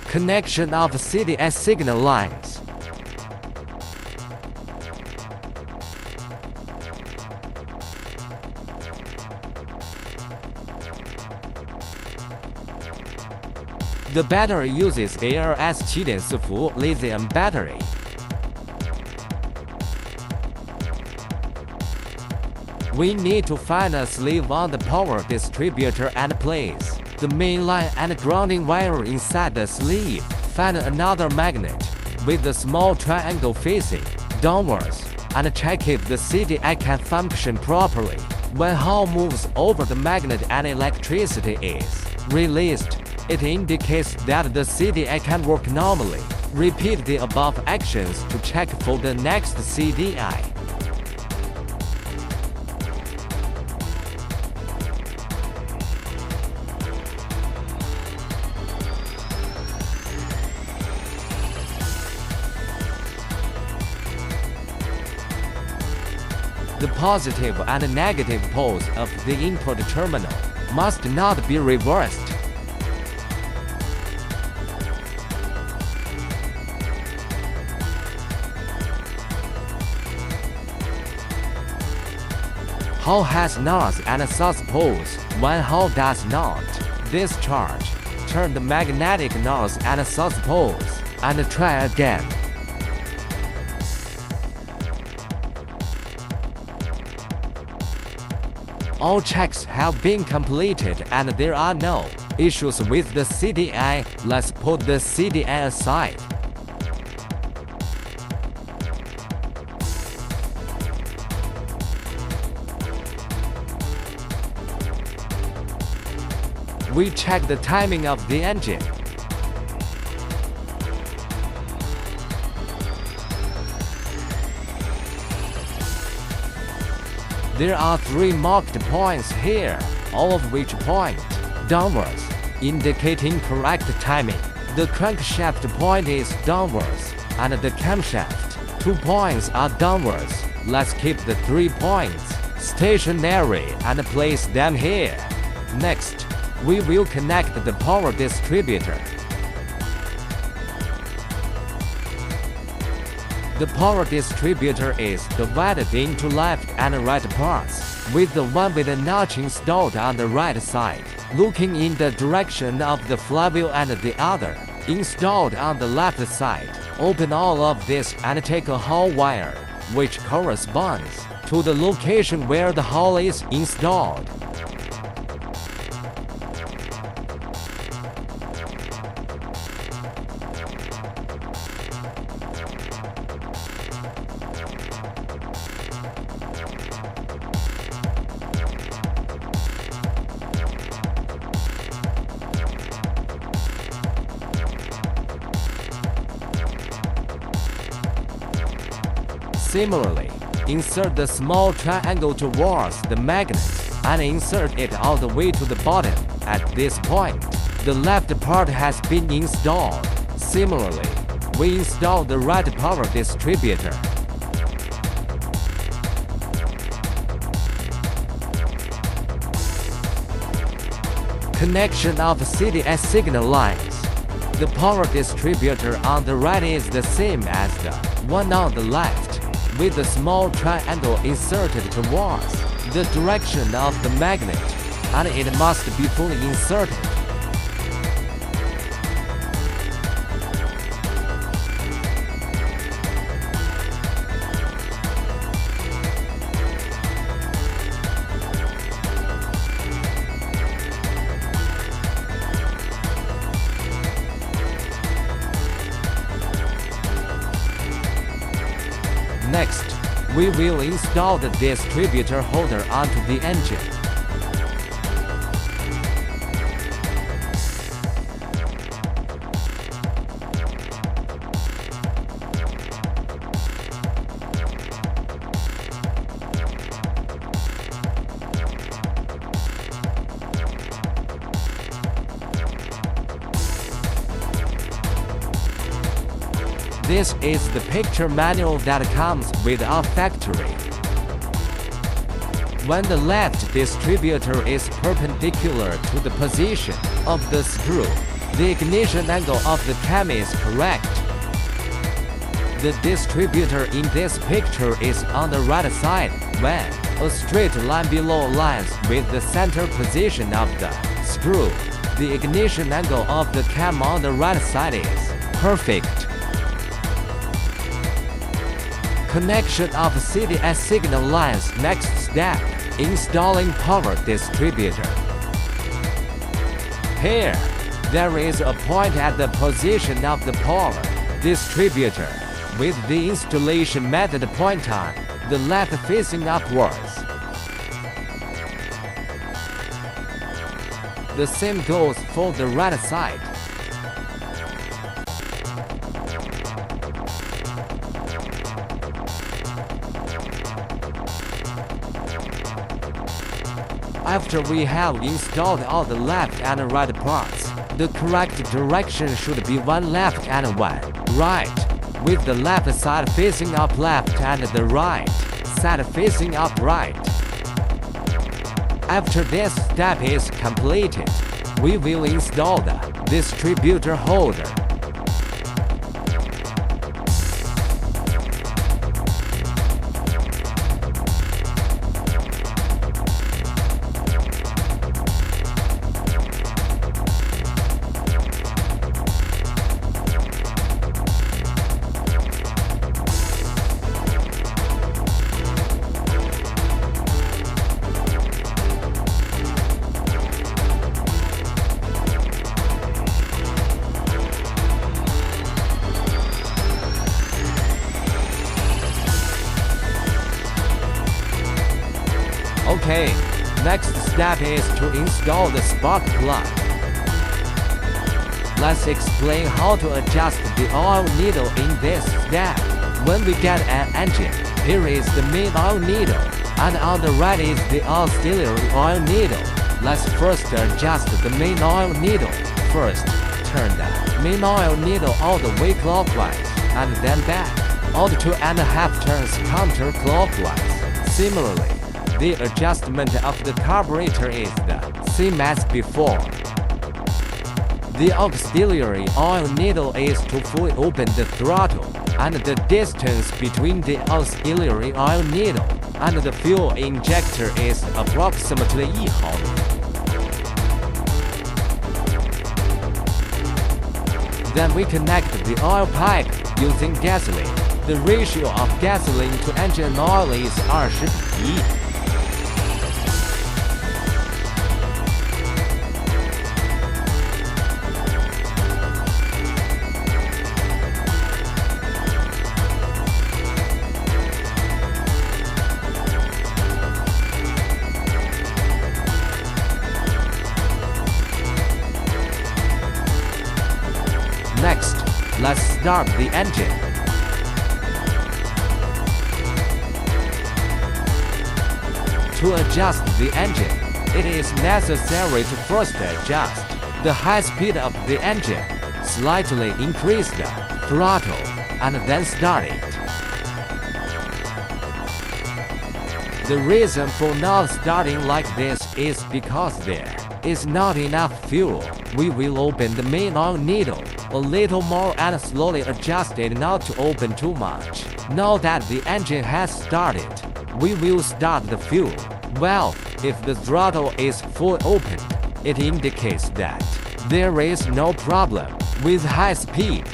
Connection of CDI signal lines. The battery uses ALS-740 lithium battery. We need to find a sleeve on the power distributor and place the main line and grounding wire inside the sleeve. Find another magnet with the small triangle facing downwards and check if the CDI can function properly. When Hall moves over the magnet and electricity is released, it indicates that the CDI can work normally. Repeat the above actions to check for the next CDI. The positive and negative poles of the input terminal must not be reversed. Hall has north and south poles, when Hall does not. Discharge. Turn the magnetic north and south poles, and try again. All checks have been completed and there are no issues with the CDI. Let's put the CDI aside. We check the timing of the engine. There are 3 marked points here, all of which point downwards, indicating correct timing. The crankshaft point is downwards, and the camshaft 2 points are downwards. Let's keep the 3 points stationary and place them here. Next, we will connect the power distributor. The power distributor is divided into left and right parts, with the one with a notch installed on the right side, looking in the direction of the flywheel, and the other installed on the left side. Open all of this and take a Hall wire, which corresponds to the location where the Hall is installed. Similarly, insert the small triangle towards the magnet and insert it all the way to the bottom. At this point, the left part has been installed. Similarly, we install the right power distributor. Connection of CDI signal lines. The power distributor on the right is the same as the one on the left, with the small triangle inserted towards the direction of the magnet, and it must be fully inserted. Next, we will install the distributor holder onto the engine. This is the picture manual that comes with our factory. When the left distributor is perpendicular to the position of the screw, The ignition angle of the cam is correct. The distributor in this picture is on the right side, when a straight line below aligns with the center position of the screw. The ignition angle of the cam on the right side is perfect. Connection of CDS signal lines. Next step, installing power distributor. Here, there is a point at the position of the power distributor, with the installation method point on the left facing upwards. The same goes for the right side. After we have installed all the left and right parts, the correct direction should be one left and one right, with the left side facing up left and the right side facing up right. After this step is completed, we will install the distributor holder. Okay, next step is to install the spark plug. Let's explain how to adjust the oil needle in this step. When we get an engine, here is the main oil needle, and on the right is the auxiliary oil needle. Let's first adjust the main oil needle. First, turn the main oil needle all the way clockwise, and then back, all 2.5 turns counterclockwise. Similarly, the adjustment of the carburetor is the same as before. The auxiliary oil needle is to fully open the throttle, and the distance between the auxiliary oil needle and the fuel injector is approximately 1 毫米. Then we connect the oil pipe using gasoline. The ratio of gasoline to engine oil is 20:1. Next, let's start the engine. To adjust the engine, it is necessary to first adjust the high speed of the engine, slightly increase the throttle, and then start it. The reason for not starting like this is because there is not enough fuel. We will open the main oil needle a little more and slowly adjust it not to open too much. Now that the engine has started, we will start the fuel. Well, if the throttle is full open, it indicates that there is no problem with high speed.